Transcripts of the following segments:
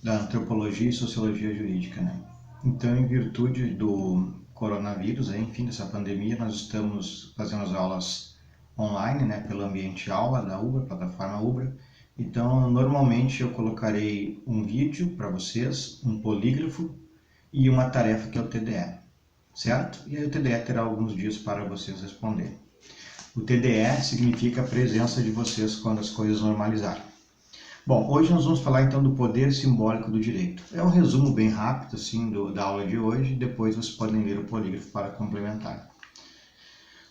Da antropologia e sociologia jurídica, né? Então, em virtude do coronavírus, enfim, dessa pandemia, nós estamos fazendo as aulas online, né, pelo ambiente aula da Ubra, plataforma Ubra. Então, normalmente eu colocarei um vídeo para vocês, um polígrafo e uma tarefa que é o TDE, certo? E aí o TDE terá alguns dias para vocês responderem. O TDE significa a presença de vocês quando as coisas normalizarem. Bom, hoje nós vamos falar então do poder simbólico do direito. É um resumo bem rápido assim da aula de hoje, depois vocês podem ler o polígrafo para complementar.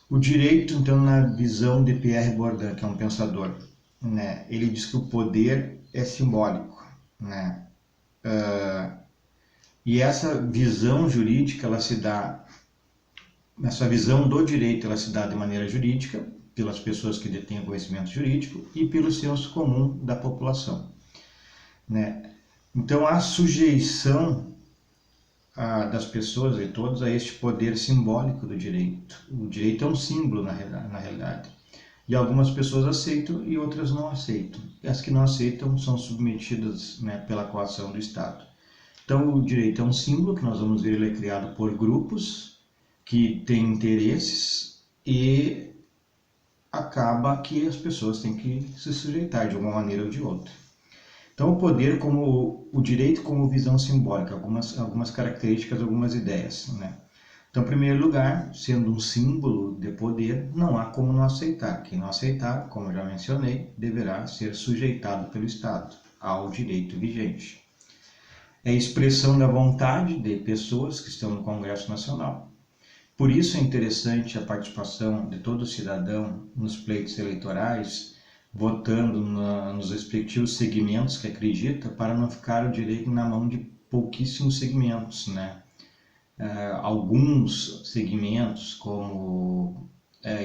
O direito, então, na visão de Pierre Bourdieu, que é um pensador, né, ele diz que o poder é simbólico, né? E essa visão jurídica, essa visão do direito, ela se dá de maneira jurídica, pelas pessoas que detêm conhecimento jurídico e pelo senso comum da população, né? Então, a sujeição das pessoas e todos a este poder simbólico do direito. O direito é um símbolo, na realidade. E algumas pessoas aceitam e outras não aceitam. E as que não aceitam são submetidas, né, pela coação do Estado. Então, o direito é um símbolo que nós vamos ver, ele é criado por grupos que têm interesses e acaba que as pessoas têm que se sujeitar de uma maneira ou de outra. Então, o poder como o direito como visão simbólica, algumas características, algumas ideias, né? Então, em primeiro lugar, sendo um símbolo de poder, não há como não aceitar. Quem não aceitar, como eu já mencionei, deverá ser sujeitado pelo Estado ao direito vigente. É expressão da vontade de pessoas que estão no Congresso Nacional. Por isso é interessante a participação de todo cidadão nos pleitos eleitorais, votando nos respectivos segmentos que acredita, para não ficar o direito na mão de pouquíssimos segmentos, né? Alguns segmentos, como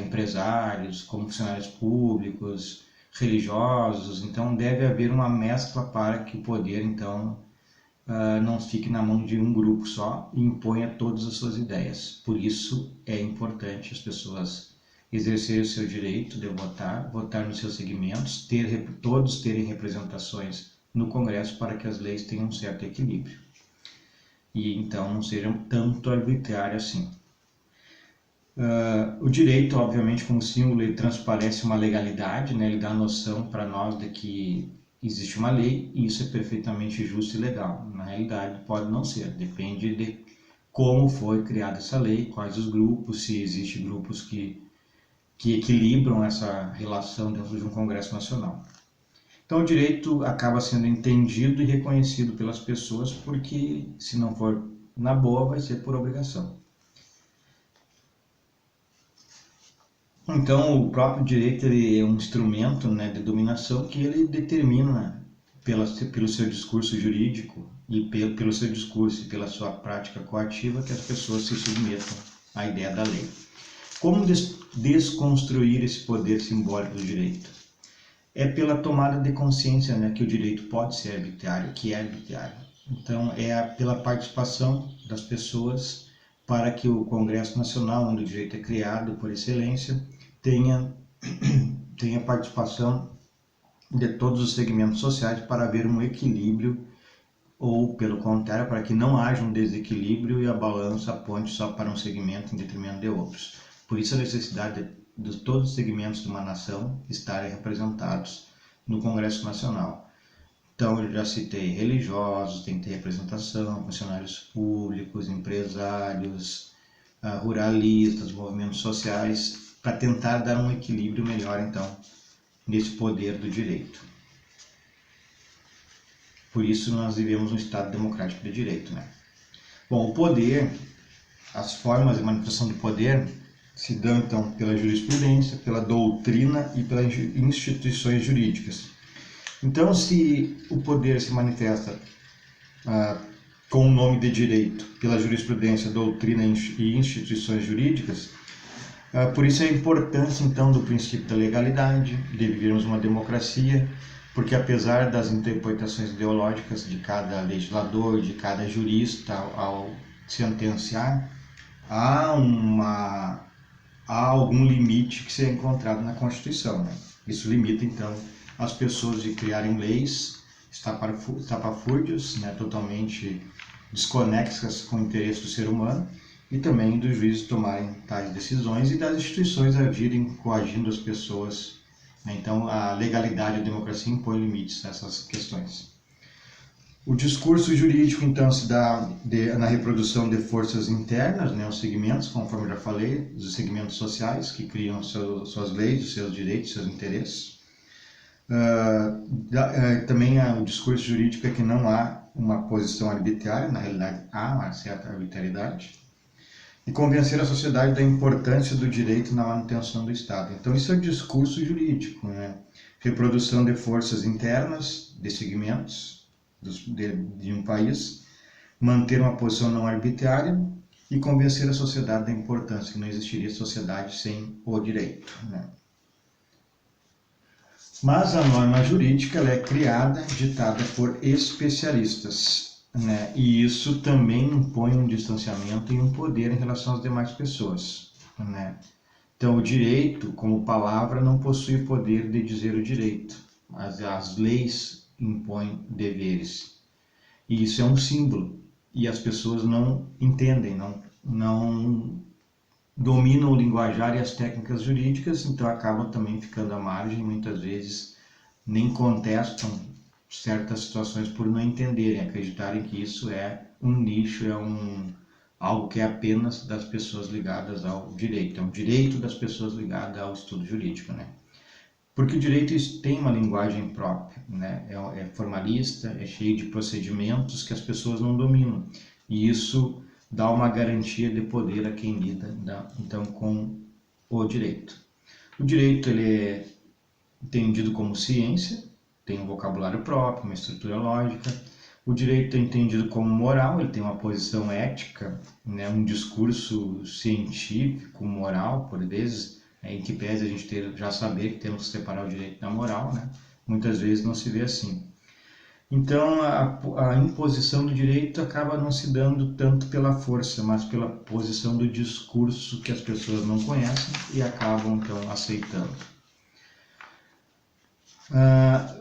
empresários, como funcionários públicos, religiosos, então deve haver uma mescla para que o poder, então, não fique na mão de um grupo só e imponha todas as suas ideias. Por isso é importante as pessoas exercerem o seu direito de votar, votar nos seus segmentos, todos terem representações no Congresso para que as leis tenham um certo equilíbrio. E então não sejam tanto arbitrárias assim. O direito, obviamente, como símbolo, ele transparece uma legalidade, né? Ele dá a noção para nós de que existe uma lei e isso é perfeitamente justo e legal. Na realidade, pode não ser, depende de como foi criada essa lei, quais os grupos, se existem grupos que equilibram essa relação dentro de um Congresso Nacional. Então, o direito acaba sendo entendido e reconhecido pelas pessoas porque, se não for na boa, vai ser por obrigação. Então, o próprio direito ele é um instrumento, né, de dominação que ele determina pelo seu discurso jurídico e pelo seu discurso e pela sua prática coativa que as pessoas se submetam à ideia da lei. Como desconstruir esse poder simbólico do direito? É pela tomada de consciência, né, que o direito pode ser arbitrário, que é arbitrário. Então, é pela participação das pessoas para que o Congresso Nacional, onde o direito é criado por excelência, tenha participação de todos os segmentos sociais para haver um equilíbrio ou, pelo contrário, para que não haja um desequilíbrio e a balança aponte só para um segmento em detrimento de outros. Por isso a necessidade de todos os segmentos de uma nação estarem representados no Congresso Nacional. Então, eu já citei religiosos, tem que ter representação, funcionários públicos, empresários, ruralistas, movimentos sociais, para tentar dar um equilíbrio melhor, então, nesse poder do direito. Por isso nós vivemos um Estado democrático de direito, né? Bom, o poder, as formas de manifestação do poder se dão, então, pela jurisprudência, pela doutrina e pelas instituições jurídicas. Então, se o poder se manifesta com o nome de direito, pela jurisprudência, doutrina e instituições jurídicas, por isso a importância, então, do princípio da legalidade, de vivermos uma democracia, porque apesar das interpretações ideológicas de cada legislador, de cada jurista ao sentenciar, há algum limite que se é encontrado na Constituição, né? Isso limita, então, as pessoas de criarem leis estapafúrdias, né, totalmente desconexas com o interesse do ser humano, e também dos juízes tomarem tais decisões e das instituições agirem coagindo as pessoas. Então, a legalidade e a democracia impõem limites a essas questões. O discurso jurídico, então, se dá na reprodução de forças internas, né, os segmentos, conforme eu já falei, os segmentos sociais que criam suas leis, os seus direitos, seus interesses. Também o discurso jurídico é que não há uma posição arbitrária, na realidade há uma certa arbitrariedade. E convencer a sociedade da importância do direito na manutenção do Estado. Então, isso é o discurso jurídico, né? Reprodução de forças internas, de segmentos de um país, manter uma posição não arbitrária e convencer a sociedade da importância, que não existiria sociedade sem o direito, né? Mas a norma jurídica ela é criada, ditada por especialistas, né? E isso também impõe um distanciamento e um poder em relação às demais pessoas, né? Então, o direito, como palavra, não possui poder de dizer o direito. As leis impõem deveres. E isso é um símbolo. E as pessoas não entendem, não dominam o linguajar e as técnicas jurídicas, então acabam também ficando à margem, muitas vezes nem contestam certas situações por não entenderem, acreditarem que isso é um nicho, algo que é apenas das pessoas ligadas ao direito, é um direito das pessoas ligadas ao estudo jurídico, né? Porque o direito tem uma linguagem própria, né? É formalista, é cheio de procedimentos que as pessoas não dominam, e isso dá uma garantia de poder a quem lida, então, com o direito. O direito ele é entendido como ciência, tem um vocabulário próprio, uma estrutura lógica. O direito é entendido como moral, ele tem uma posição ética, né, um discurso científico, moral, por vezes, em que pese a gente já saber que temos que separar o direito da moral, né? Muitas vezes não se vê assim. Então, a imposição do direito acaba não se dando tanto pela força, mas pela posição do discurso que as pessoas não conhecem e acabam, então, aceitando.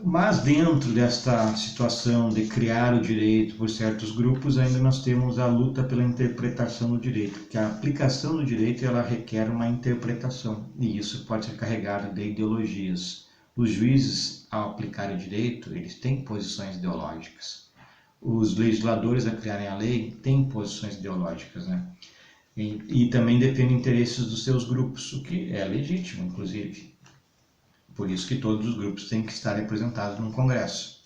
Mas dentro desta situação de criar o direito por certos grupos, ainda nós temos a luta pela interpretação do direito, porque a aplicação do direito ela requer uma interpretação, e isso pode ser carregado de ideologias. Os juízes, ao aplicar o direito, eles têm posições ideológicas. Os legisladores, a criarem a lei, têm posições ideológicas, né? E também defendem interesses dos seus grupos, o que é legítimo, inclusive. Por isso que todos os grupos têm que estar representados no Congresso.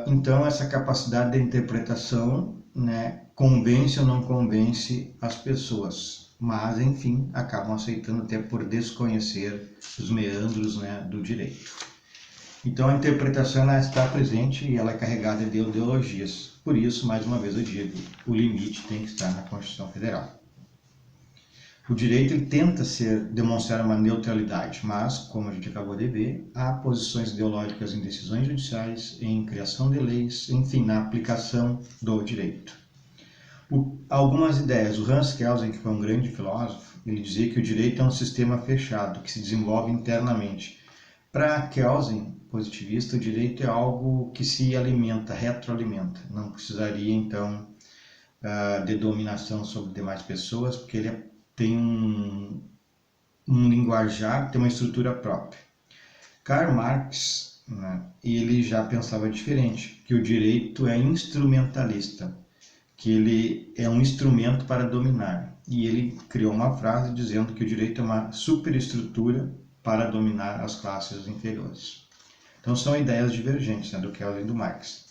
Então, essa capacidade de interpretação, né, convence ou não convence as pessoas, mas, enfim, acabam aceitando até por desconhecer os meandros, né, do direito. Então, a interpretação ela está presente e ela é carregada de ideologias. Por isso, mais uma vez eu digo, o limite tem que estar na Constituição Federal. O direito ele tenta demonstrar uma neutralidade, mas, como a gente acabou de ver, há posições ideológicas em decisões judiciais, em criação de leis, enfim, na aplicação do direito. Algumas ideias. O Hans Kelsen, que foi um grande filósofo, ele dizia que o direito é um sistema fechado, que se desenvolve internamente. Para Kelsen, positivista, o direito é algo que se alimenta, retroalimenta. Não precisaria, então, de dominação sobre demais pessoas, porque ele tem um linguajar, tem uma estrutura própria. Karl Marx, né, ele já pensava diferente, que o direito é instrumentalista, que ele é um instrumento para dominar. E ele criou uma frase dizendo que o direito é uma superestrutura para dominar as classes inferiores. Então são ideias divergentes, né, do Kelsen e do Marx.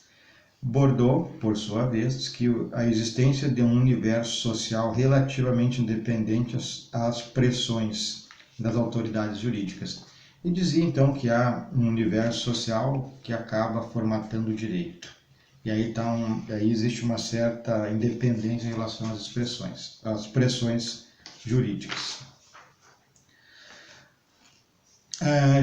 Bourdieu, por sua vez, diz que a existência de um universo social relativamente independente às pressões das autoridades jurídicas. E dizia então que há um universo social que acaba formatando o direito. E aí existe uma certa independência em relação às pressões jurídicas.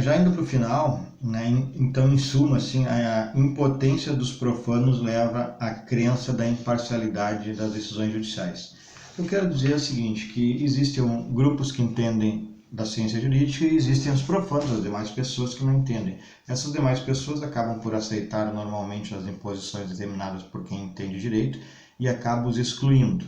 Já indo para o final, né, então, em suma, assim, a impotência dos profanos leva à crença da imparcialidade das decisões judiciais. Eu quero dizer o seguinte, que existem grupos que entendem da ciência jurídica e existem os profanos, as demais pessoas que não entendem. Essas demais pessoas acabam por aceitar normalmente as imposições determinadas por quem entende direito e acabam os excluindo.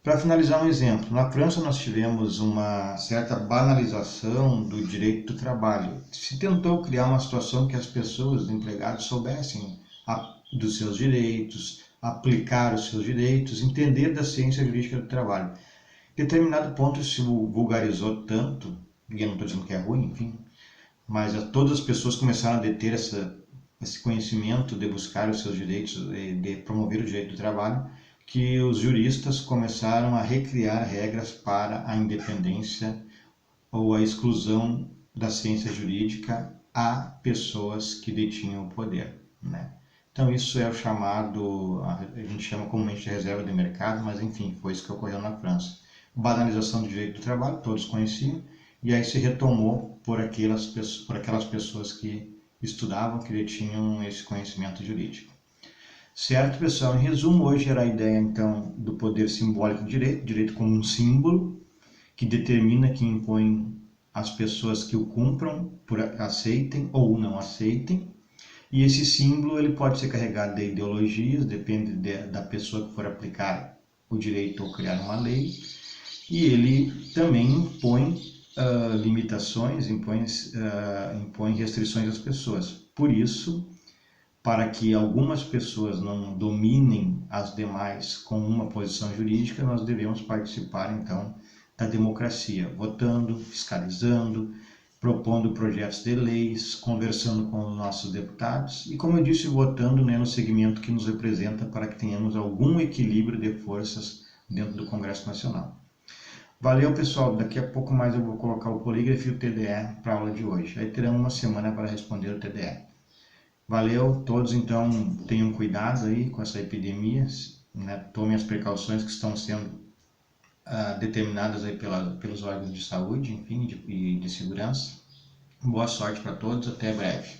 Para finalizar um exemplo, na França nós tivemos uma certa banalização do direito do trabalho. Se tentou criar uma situação que as pessoas, os empregados, soubessem dos seus direitos, aplicar os seus direitos, entender da ciência jurídica do trabalho. Em determinado ponto se vulgarizou tanto, e eu não estou dizendo que é ruim, enfim, mas todas as pessoas começaram a ter esse conhecimento de buscar os seus direitos, de promover o direito do trabalho, que os juristas começaram a recriar regras para a independência ou a exclusão da ciência jurídica a pessoas que detinham o poder, né? Então isso é o chamado, a gente chama comumente de reserva de mercado, mas enfim, foi isso que ocorreu na França. Banalização do direito do trabalho, todos conheciam, e aí se retomou por aquelas pessoas que estudavam, que detinham esse conhecimento jurídico. Certo, pessoal? Em resumo, hoje era a ideia, então, do poder simbólico do direito como um símbolo que determina, que impõe as pessoas que o cumpram, aceitem ou não aceitem. E esse símbolo ele pode ser carregado de ideologias, depende da pessoa que for aplicar o direito ou criar uma lei. E ele também impõe limitações, impõe restrições às pessoas. Por isso, para que algumas pessoas não dominem as demais com uma posição jurídica, nós devemos participar, então, da democracia, votando, fiscalizando, propondo projetos de leis, conversando com os nossos deputados e, como eu disse, votando, né, no segmento que nos representa para que tenhamos algum equilíbrio de forças dentro do Congresso Nacional. Valeu, pessoal. Daqui a pouco mais eu vou colocar o polígrafo e o TDE para a aula de hoje. Aí terão uma semana para responder o TDE. Valeu, todos então tenham cuidado aí com essa epidemia, né? Tomem as precauções que estão sendo determinadas aí pelos órgãos de saúde, enfim, e de segurança. Boa sorte para todos, até breve.